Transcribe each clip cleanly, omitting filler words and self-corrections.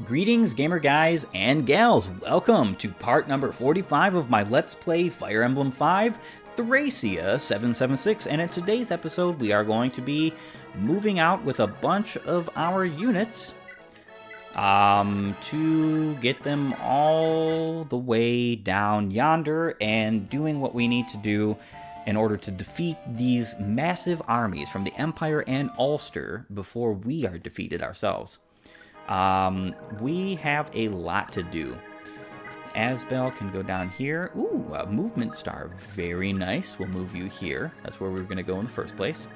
Greetings, gamer guys and gals. Welcome to part number 45 of my Let's Play Fire Emblem 5, Thracia 776, and in today's episode we are going to be moving out with a bunch of our units to get them all the way down yonder and doing what we need to do in order to defeat these massive armies from the Empire and Ulster before we are defeated ourselves. We have a lot to do. Asbel can go down here. Ooh, a movement star. Very nice. We'll move you here. That's where we were going to go in the first place.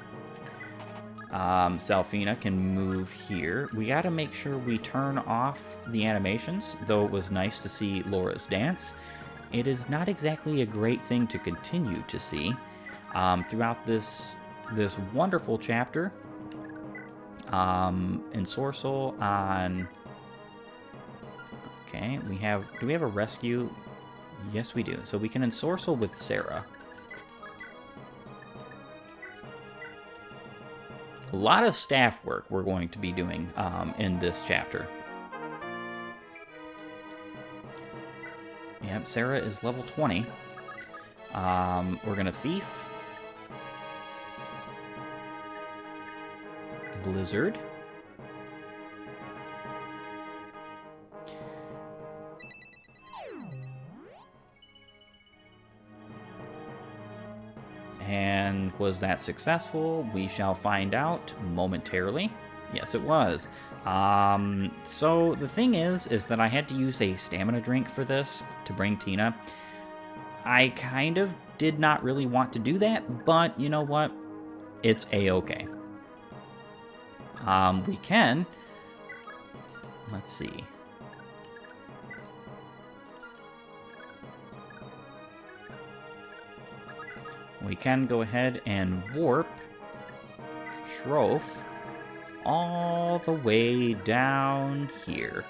Salfina can move here. We got to make sure we turn off the animations, though it was nice to see Laura's dance. It is not exactly a great thing to continue to see throughout this wonderful chapter. Ensorcel on... Okay, do we have a rescue? Yes, we do. So we can ensorcel with Sarah. A lot of staff work we're going to be doing in this chapter. Yep, Sarah is level 20. We're gonna thief. Blizzard. And was that successful? We shall find out momentarily. Yes, it was. So the thing is that I had to use a stamina drink for this to bring Tina. I kind of did not really want to do that, but you know what? It's a-okay. We can. Let's see. We can go ahead and warp Shroff all the way down here.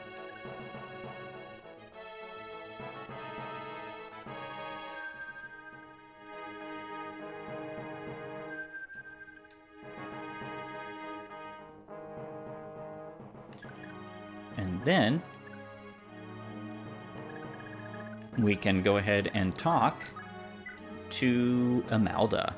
And then we can go ahead and talk to Imelda.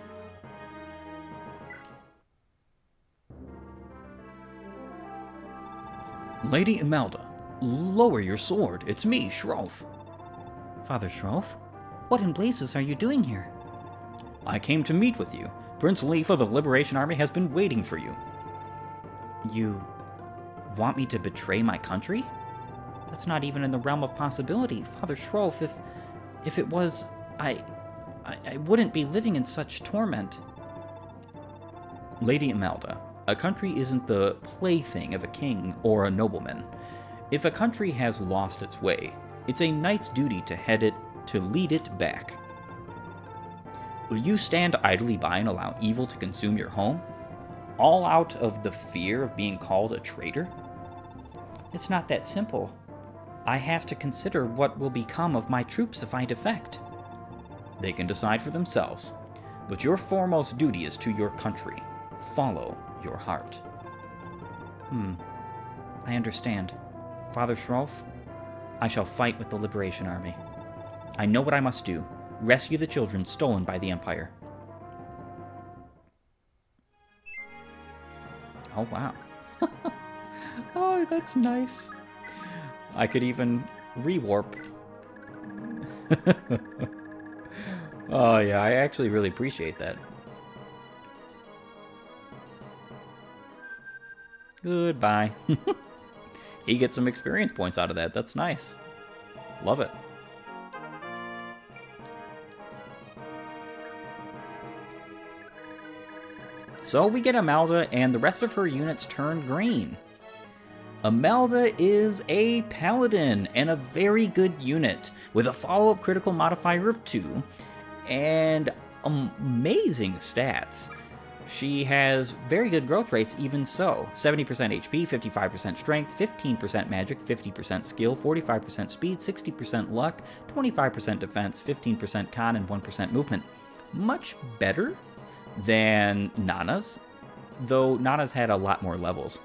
Lady Imelda, lower your sword. It's me, Shroff. Father Shroff? What in blazes are you doing here? I came to meet with you. Prince Leaf of the Liberation Army has been waiting for you. You want me to betray my country? That's not even in the realm of possibility. Father Shroff, if it was, I wouldn't be living in such torment. Lady Imelda, a country isn't the plaything of a king or a nobleman. If a country has lost its way, it's a knight's duty to lead it back. Will you stand idly by and allow evil to consume your home? All out of the fear of being called a traitor? It's not that simple. I have to consider what will become of my troops if I defect. They can decide for themselves, but your foremost duty is to your country. Follow your heart. I understand. Father Shroff, I shall fight with the Liberation Army. I know what I must do. Rescue the children stolen by the Empire. Oh, wow. Oh, that's nice. I could even rewarp. Oh, yeah, I actually really appreciate that. Goodbye. He gets some experience points out of that. That's nice. Love it. So we get Imelda, and the rest of her units turn green. Imelda is a paladin and a very good unit with a follow-up critical modifier of 2 and amazing stats. She has very good growth rates even so. 70% HP, 55% strength, 15% magic, 50% skill, 45% speed, 60% luck, 25% defense, 15% con, and 1% movement. Much better than Nana's, though Nana's had a lot more levels.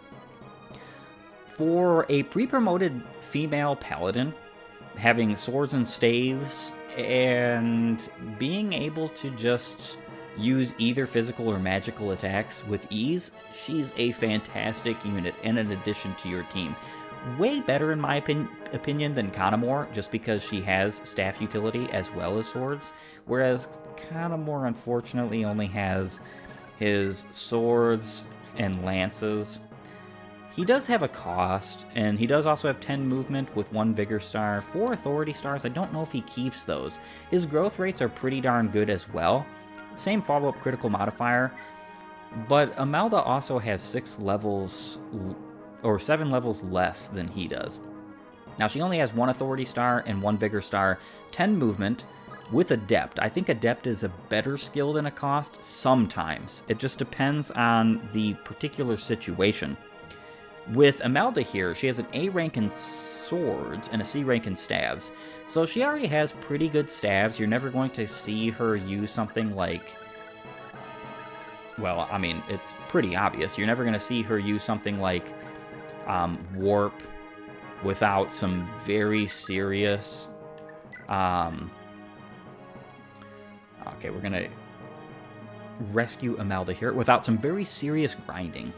For a pre-promoted female paladin, having swords and staves and being able to just use either physical or magical attacks with ease, she's a fantastic unit and an addition to your team. Way better in my opinion than Conomor, just because she has staff utility as well as swords, whereas Conomor unfortunately only has his swords and lances. He does have a cost, and he does also have 10 movement with 1 Vigor Star, 4 Authority Stars. I don't know if he keeps those. His growth rates are pretty darn good as well. Same follow-up critical modifier, but Imelda also has 6 levels, or 7 levels less than he does. Now, she only has 1 Authority Star and 1 Vigor Star, 10 movement, with Adept. I think Adept is a better skill than a cost sometimes. It just depends on the particular situation. With Imelda here, she has an A rank in swords and a C rank in staves. So she already has pretty good staves. You're never going to see her use something like... Well, I mean, it's pretty obvious. You're never going to see her use something like Warp without some very serious... Okay, we're going to rescue Imelda here without some very serious grinding.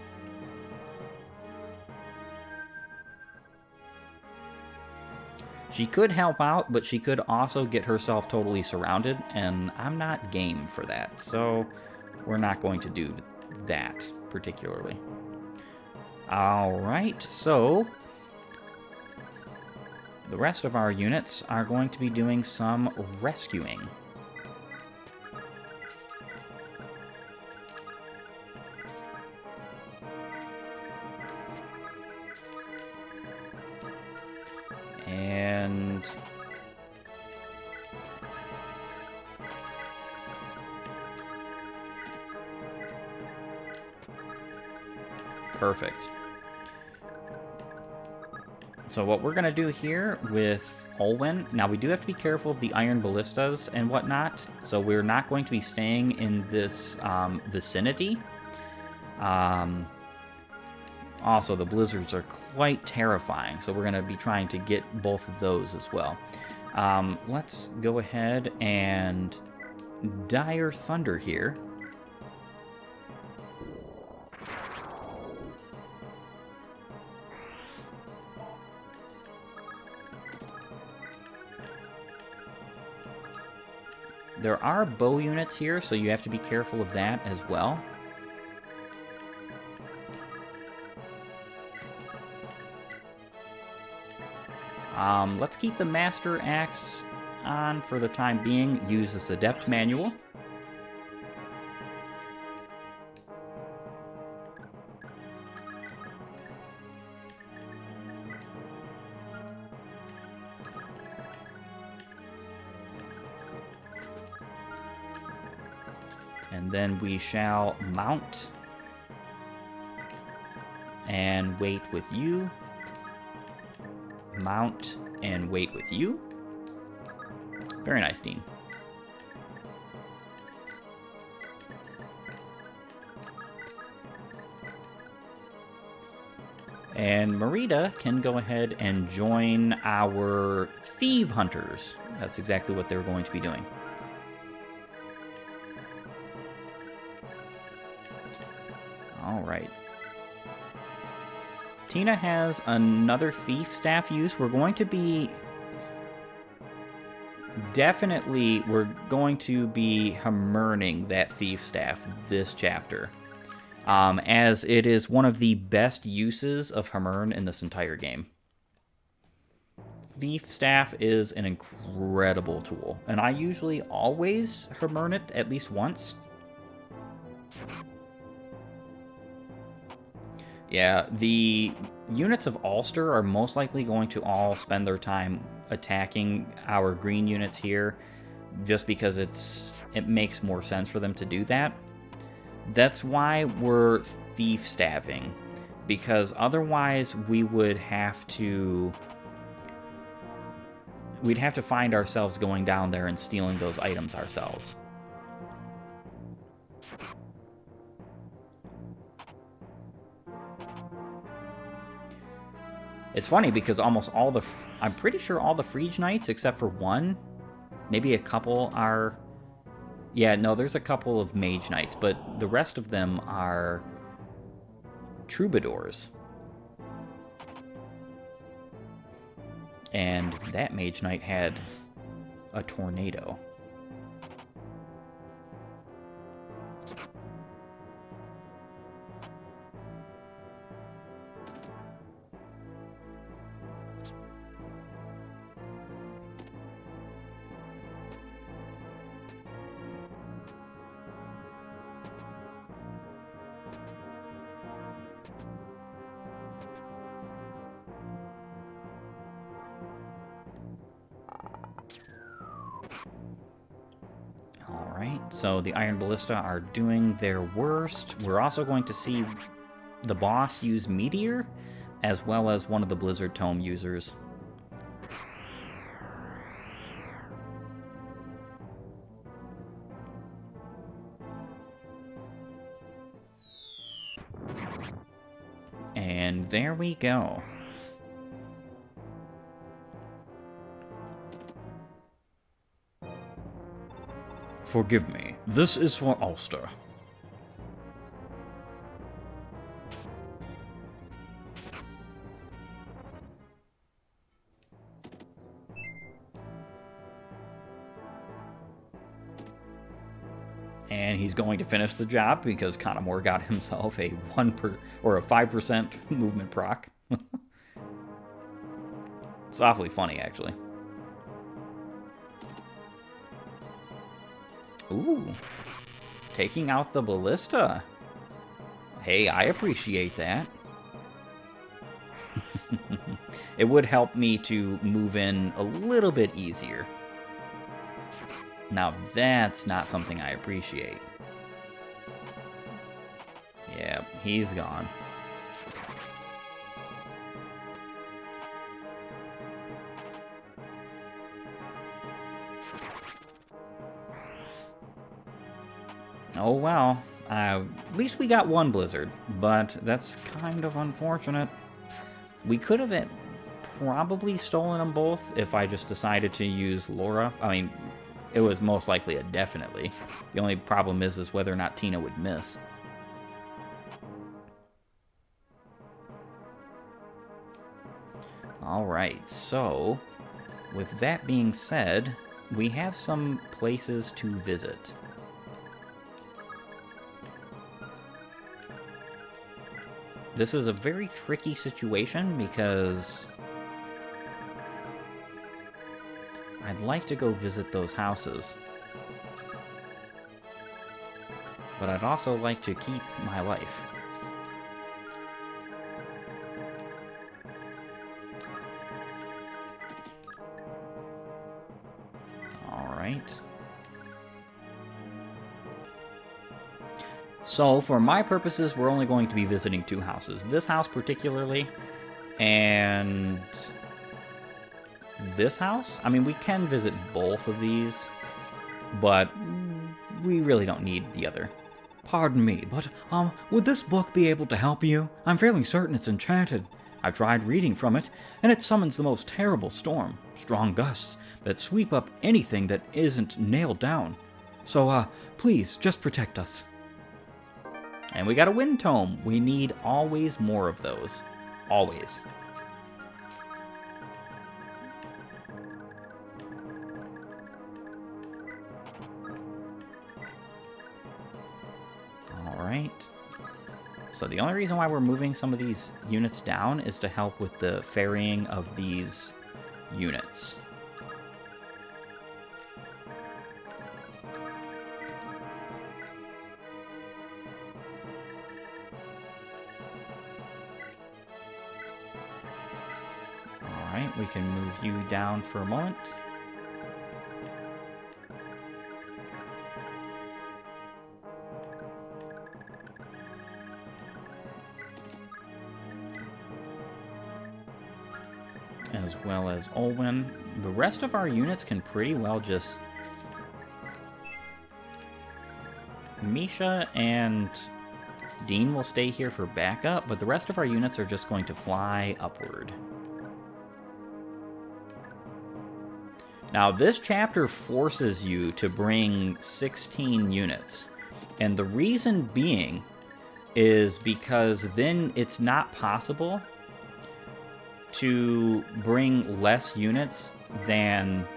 She could help out, but she could also get herself totally surrounded, and I'm not game for that, so we're not going to do that particularly. Alright, so the rest of our units are going to be doing some rescuing. And perfect. So what we're going to do here with Olwen, now we do have to be careful of the iron ballistas and whatnot, so we're not going to be staying in this vicinity. Also, the blizzards are quite terrifying, so we're going to be trying to get both of those as well. Let's go ahead and Dire Thunder here. There are bow units here, so you have to be careful of that as well. Let's keep the Master Axe on for the time being. Use this Adept Manual. And then we shall mount and wait with you. Mount and wait with you. Very nice, Dean. And Marita can go ahead and join our Thief Hunters. That's exactly what they're going to be doing. All right. Tina has another Thief Staff use. We're going to be... we're going to be Hammerning that Thief Staff this chapter. As it is one of the best uses of Hammern in this entire game. Thief Staff is an incredible tool, and I usually always Hammern it at least once. Yeah, the units of Ulster are most likely going to all spend their time attacking our green units here, just because it makes more sense for them to do that. That's why we're Thief Staffing, because otherwise we'd have to find ourselves going down there and stealing those items ourselves. It's funny because almost all the... I'm pretty sure all the Frege Knights, except for one, maybe a couple are... Yeah, no, there's a couple of Mage Knights, but the rest of them are Troubadours. And that Mage Knight had a tornado. Alright, so the Iron Ballista are doing their worst. We're also going to see the boss use Meteor, as well as one of the Blizzard Tome users. And there we go. Forgive me, this is for Ulster. And he's going to finish the job because Conomor got himself a 5% movement proc. It's awfully funny, actually. Ooh, taking out the ballista. Hey, I appreciate that. It would help me to move in a little bit easier. Now that's not something I appreciate. Yeah, he's gone. Oh well, at least we got one blizzard, but that's kind of unfortunate. We could have probably stolen them both if I just decided to use Laura. I mean, it was most likely a definitely. The only problem is whether or not Tina would miss. Alright, so with that being said, we have some places to visit. This is a very tricky situation because I'd like to go visit those houses, but I'd also like to keep my life. All right. So, for my purposes, we're only going to be visiting two houses. This house particularly, and this house. I mean, we can visit both of these, but we really don't need the other. Pardon me, but, would this book be able to help you? I'm fairly certain it's enchanted. I've tried reading from it, and it summons the most terrible storm, strong gusts that sweep up anything that isn't nailed down. So, please, just protect us. And we got a wind tome. We need always more of those. Always. Alright. So the only reason why we're moving some of these units down is to help with the ferrying of these units. Alright, we can move you down for a moment. As well as Olwen. The rest of our units can pretty well just... Misha and Dean will stay here for backup, but the rest of our units are just going to fly upward. Now, this chapter forces you to bring 16 units. And the reason being is because then it's not possible to bring less units than...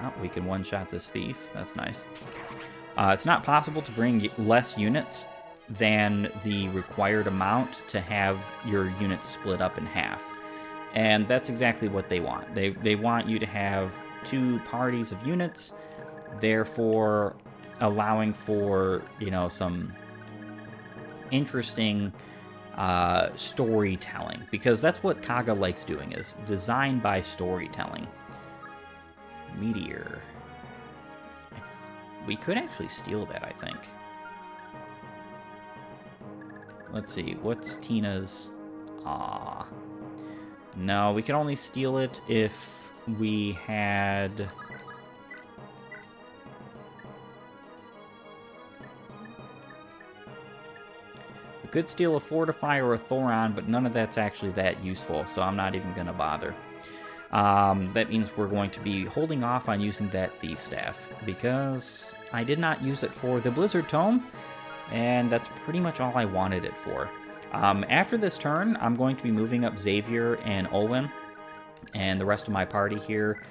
Oh, we can one-shot this thief. That's nice. It's not possible to bring less units than the required amount to have your units split up in half. And that's exactly what they want. They want you to have 2 parties of units, therefore allowing for, you know, some interesting storytelling, because that's what Kaga likes doing, is designed by storytelling. Meteor. We could actually steal that, I think. Let's see, what's Tina's... No, we can only steal it if we had... We could steal a Fortify or a Thoron, but none of that's actually that useful, so I'm not even going to bother. That means we're going to be holding off on using that Thief Staff, because I did not use it for the Blizzard Tome, and that's pretty much all I wanted it for. After this turn, I'm going to be moving up Xavier and Olwen and the rest of my party here.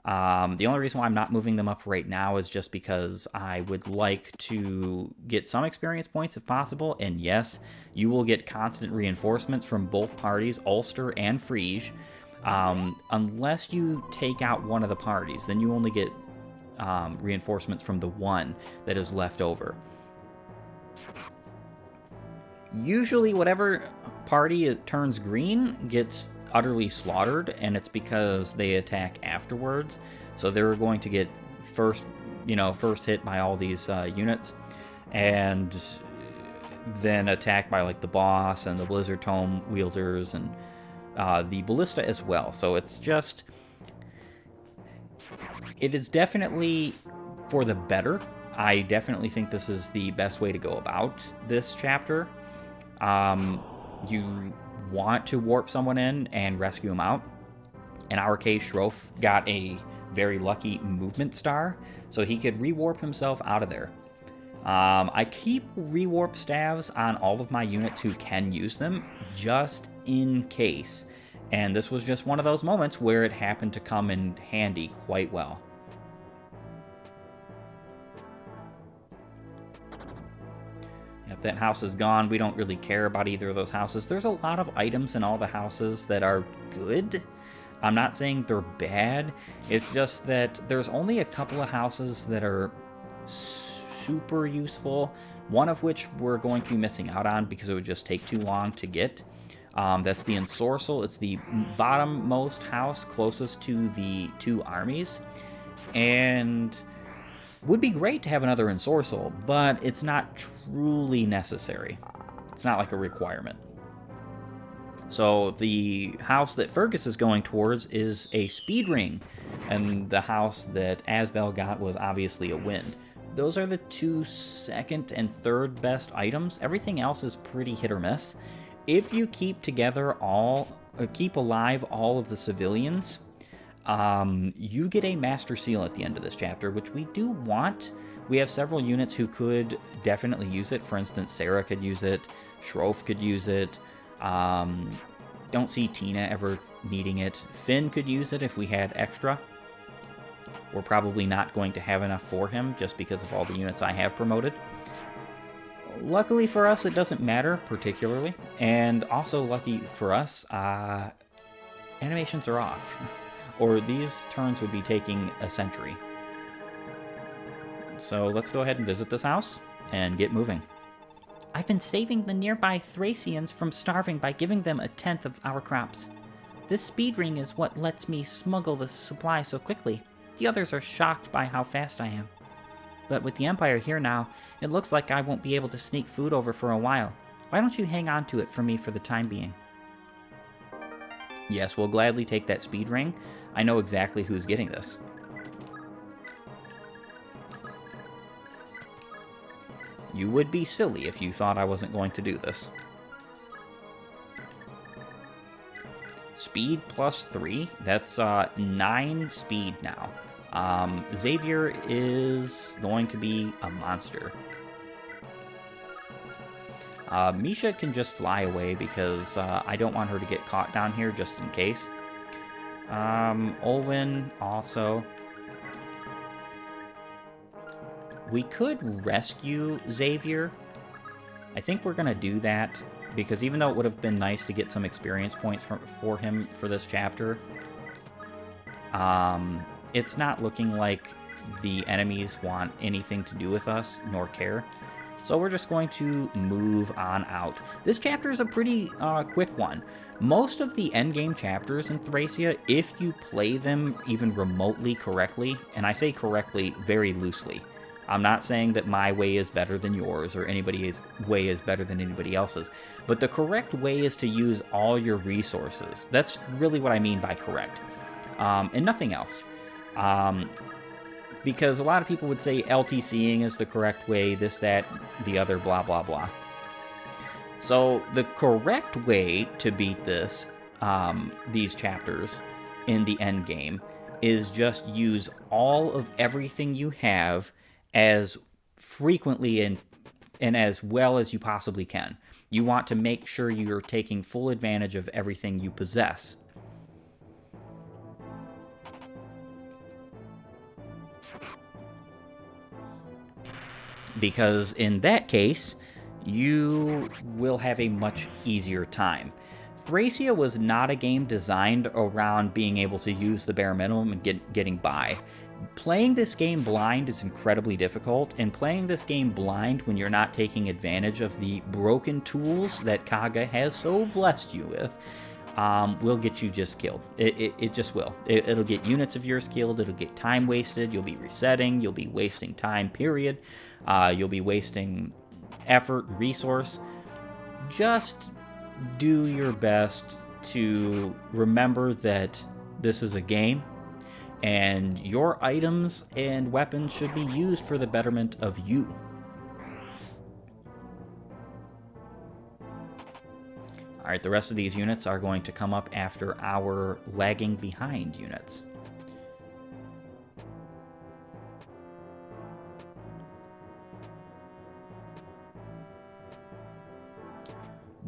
The only reason why I'm not moving them up right now is just because I would like to get some experience points if possible, and yes, you will get constant reinforcements from both parties, Ulster and Frege. Unless you take out one of the parties, then you only get reinforcements from the one that is left over. Usually whatever party turns green gets utterly slaughtered, and it's because they attack afterwards. So they're going to get first hit by all these units, and then attacked by like the boss and the Blizzard Tome wielders and the Ballista as well. So it's just... It is definitely for the better. I definitely think this is the best way to go about this chapter. You want to warp someone in and rescue them out. In our case, Shroff got a very lucky movement star, so he could rewarp himself out of there. I keep rewarp staves on all of my units who can use them, just in case. And this was just one of those moments where it happened to come in handy quite well. Yep, that house is gone. We don't really care about either of those houses. There's a lot of items in all the houses that are good. I'm not saying they're bad. It's just that there's only a couple of houses that are super useful, one of which we're going to be missing out on because it would just take too long to get. That's the Ensorcel. It's the bottommost house closest to the 2 armies, and would be great to have another Ensorcel, but it's not truly necessary. It's not like a requirement. So the house that Fergus is going towards is a speed ring, and the house that Asbel got was obviously a wind. Those are the 2 second and third best items. Everything else is pretty hit or miss. If you keep alive all of the civilians, you get a Master Seal at the end of this chapter, which we do want. We have several units who could definitely use it. For instance, Sarah could use it. Shroff could use it. Don't see Tina ever needing it. Finn could use it if we had extra. We're probably not going to have enough for him just because of all the units I have promoted. Luckily for us, it doesn't matter particularly. And also lucky for us, animations are off. Or these turns would be taking a century. So let's go ahead and visit this house and get moving. I've been saving the nearby Thracians from starving by giving them 1/10 of our crops. This speed ring is what lets me smuggle the supply so quickly. The others are shocked by how fast I am. But with the Empire here now, it looks like I won't be able to sneak food over for a while. Why don't you hang on to it for me for the time being? Yes, we'll gladly take that speed ring. I know exactly who's getting this. You would be silly if you thought I wasn't going to do this. Speed plus 3, that's 9 speed now. Xavier is going to be a monster. Misha can just fly away because I don't want her to get caught down here just in case. Olwen also. We could rescue Xavier. I think we're going to do that because even though it would have been nice to get some experience points for him for this chapter, it's not looking like the enemies want anything to do with us nor care. So we're just going to move on out. This chapter is a pretty quick one. Most of the endgame chapters in Thracia, if you play them even remotely correctly, and I say correctly very loosely, I'm not saying that my way is better than yours or anybody's way is better than anybody else's, but the correct way is to use all your resources. That's really what I mean by correct, and nothing else. Because a lot of people would say LTCing is the correct way, this, that, the other, blah, blah, blah. So the correct way to beat this, these chapters in the end game, is just use all of everything you have as frequently and as well as you possibly can. You want to make sure you're taking full advantage of everything you possess. Because in that case, you will have a much easier time. Thracia was not a game designed around being able to use the bare minimum and getting by. Playing this game blind is incredibly difficult, and playing this game blind when you're not taking advantage of the broken tools that Kaga has so blessed you with will get you just killed. It just will. It'll get units of yours killed, it'll get time wasted, you'll be resetting, you'll be wasting time, period. You'll be wasting effort, resource. Just do your best to remember that this is a game, and your items and weapons should be used for the betterment of you. Alright, the rest of these units are going to come up after our lagging behind units.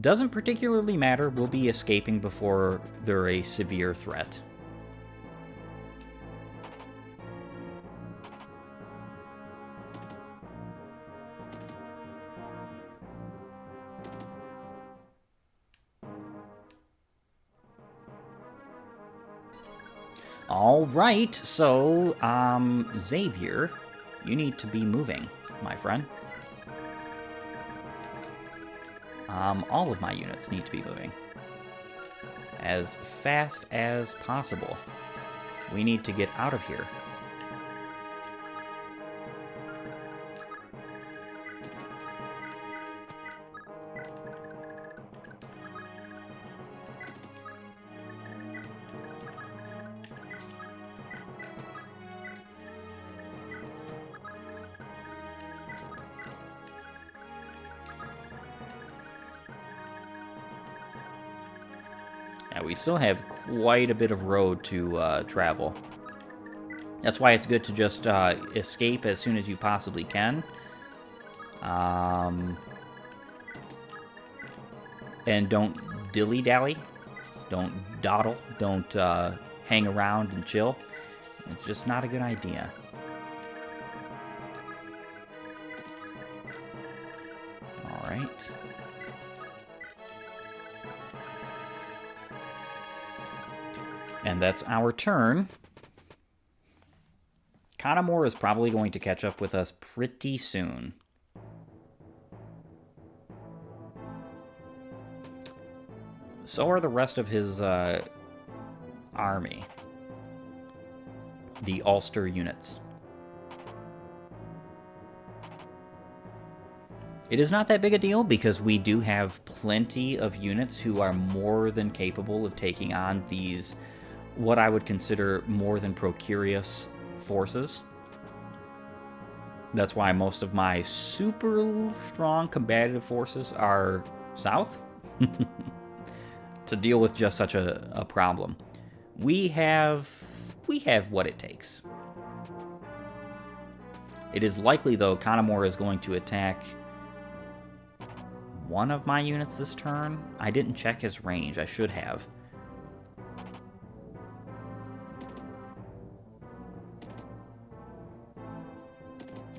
Doesn't particularly matter, we'll be escaping before they're a severe threat. Alright, so, Xavier, you need to be moving, my friend. All of my units need to be moving as fast as possible. We need to get out of here. Yeah, we still have quite a bit of road to travel. That's why it's good to just escape as soon as you possibly can. And don't dilly-dally. Don't dawdle. Don't hang around and chill. It's just not a good idea. All right. And that's our turn. Conomor is probably going to catch up with us pretty soon. So are the rest of his army. The Ulster units. It is not that big a deal because we do have plenty of units who are more than capable of taking on these, what I would consider more than precarious forces. That's why most of my super strong combative forces are south to deal with just such a problem. We have what it takes. It is likely, though, Conomor is going to attack one of my units this turn. I didn't check his range. I should have.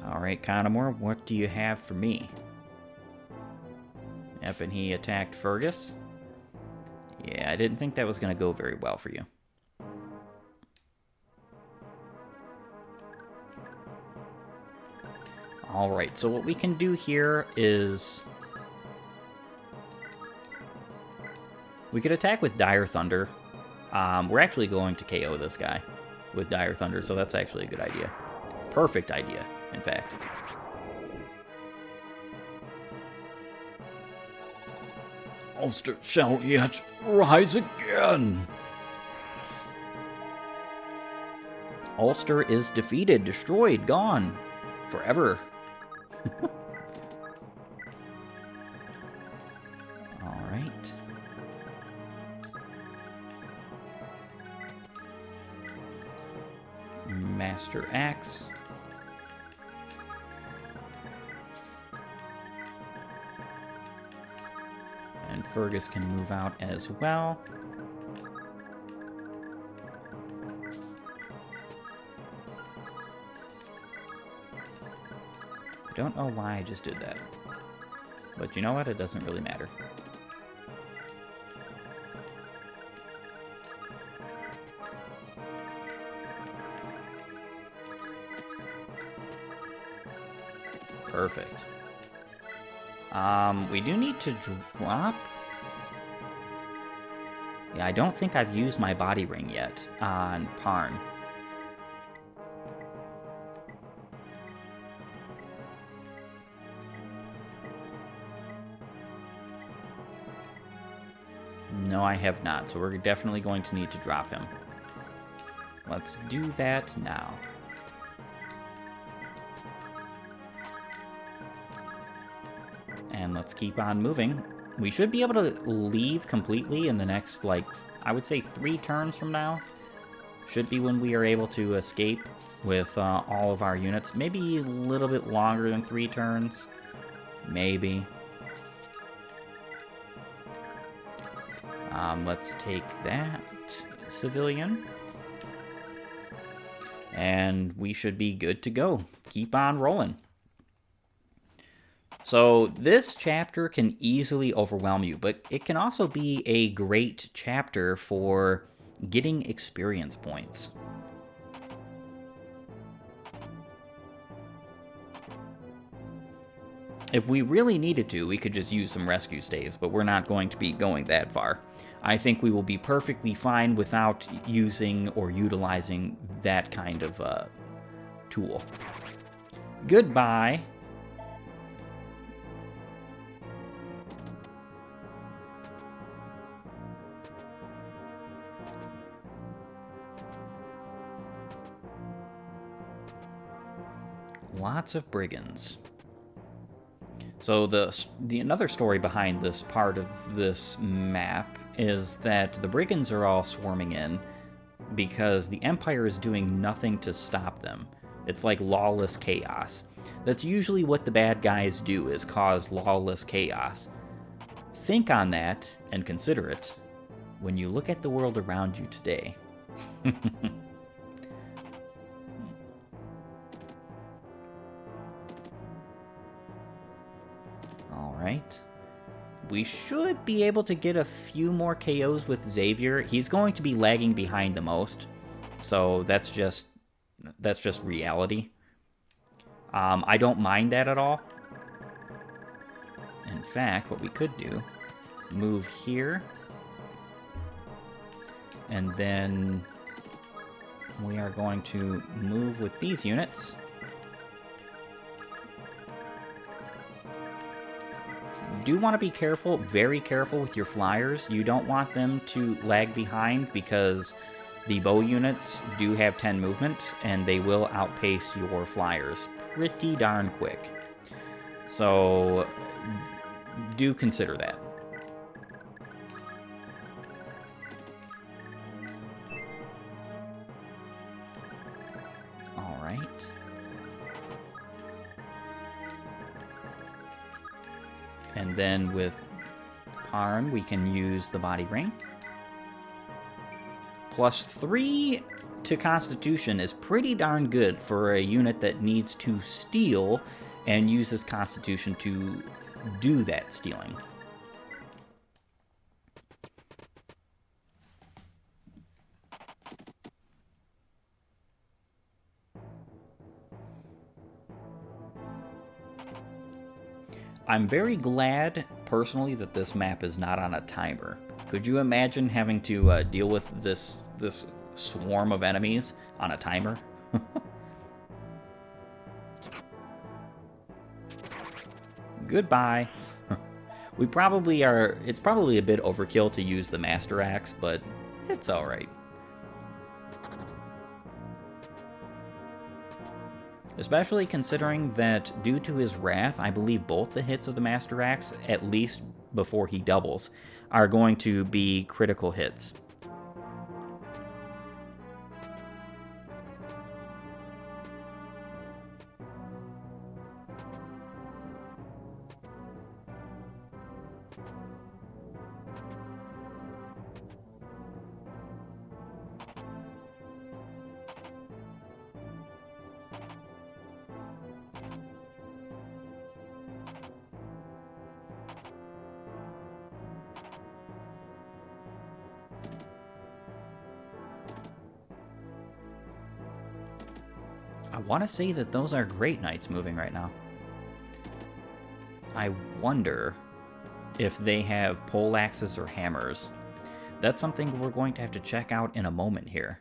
Alright, Conomor, what do you have for me? Yep, and he attacked Fergus. Yeah, I didn't think that was going to go very well for you. Alright, so what we can do here is... we could attack with Dire Thunder. We're actually going to KO this guy with Dire Thunder, so that's actually a good idea. Perfect idea, in fact. Ulster shall yet rise again. Ulster is defeated, destroyed, gone. Forever. Alright. Master Axe. And Fergus can move out as well. I don't know why I just did that. But you know what? It doesn't really matter. Perfect. We do need to drop... yeah, I don't think I've used my body ring yet on Parn. No, I have not, so we're definitely going to need to drop him. Let's do that now. And let's keep on moving. We should be able to leave completely in the next, like, I would say 3 turns from now. Should be when we are able to escape with all of our units. Maybe a little bit longer than 3 turns. Maybe. Let's take that civilian. And we should be good to go. Keep on rolling. So this chapter can easily overwhelm you, but it can also be a great chapter for getting experience points. If we really needed to, we could just use some rescue staves, but we're not going to be going that far. I think we will be perfectly fine without using or utilizing that kind of tool. Goodbye. Lots of brigands. So the another story behind this part of this map is that the brigands are all swarming in because the Empire is doing nothing to stop them. It's like lawless chaos. That's usually what the bad guys do, is cause lawless chaos. Think on that and consider it when you look at the world around you today. Alright. We should be able to get a few more KOs with Xavier. He's going to be lagging behind the most, so that's just reality. I don't mind that at all. In fact, what we could do, move here, and then we are going to move with these units. Do want to be careful, very careful with your flyers. You don't want them to lag behind because the bow units do have 10 movement and they will outpace your flyers pretty darn quick. So do consider that. All right. And then with Parn, we can use the body ring. +3 to Constitution is pretty darn good for a unit that needs to steal and uses Constitution to do that stealing. I'm very glad, personally, that this map is not on a timer. Could you imagine having to deal with this swarm of enemies on a timer? Goodbye. We probably are... It's probably a bit overkill to use the Master Axe, but it's alright. Especially considering that, due to his wrath, I believe both the hits of the Master Axe, at least before he doubles, are going to be critical hits. I want to say that those are Great Knights moving right now. I wonder if they have pole axes or hammers. That's something we're going to have to check out in a moment here.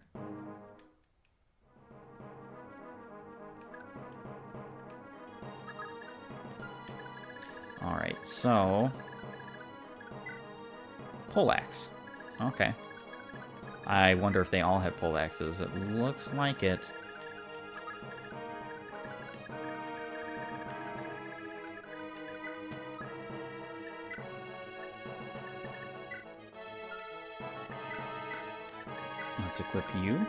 Alright, so... pole axe. Okay. I wonder if they all have pole axes. It looks like it. Let's equip you.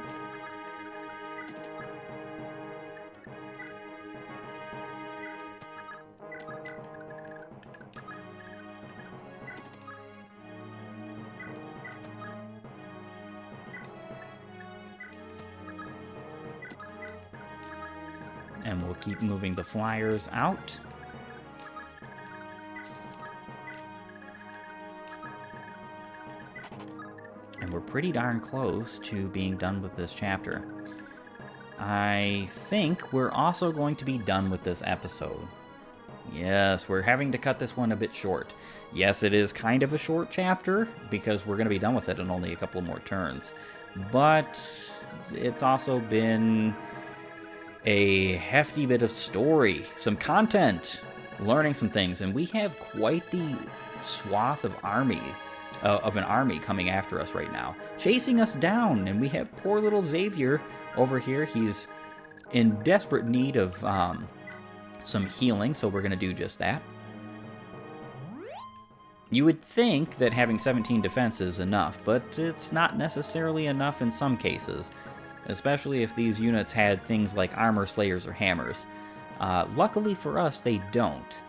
And we'll keep moving the flyers out. And we're pretty darn close to being done with this chapter. I think we're also going to be done with this episode. Yes, we're having to cut this one a bit short. Yes, it is kind of a short chapter, because we're going to be done with it in only a couple more turns. But it's also been a hefty bit of story, some content, learning some things, and we have quite the swath of an army coming after us right now, chasing us down, and we have poor little Xavier over here. He's in desperate need of some healing, so we're going to do just that. You would think that having 17 defense is enough, but it's not necessarily enough in some cases, especially if these units had things like armor slayers or hammers. Luckily for us, they don't.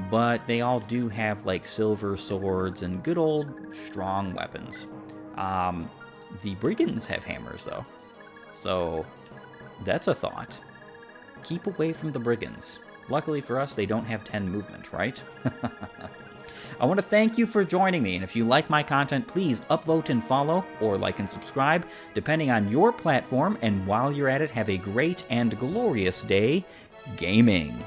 But they all do have, like, silver swords and good old strong weapons. The brigands have hammers, though. So, that's a thought. Keep away from the brigands. Luckily for us, they don't have 10 movement, right? I want to thank you for joining me, and if you like my content, please upvote and follow, or like and subscribe, depending on your platform, and while you're at it, have a great and glorious day gaming.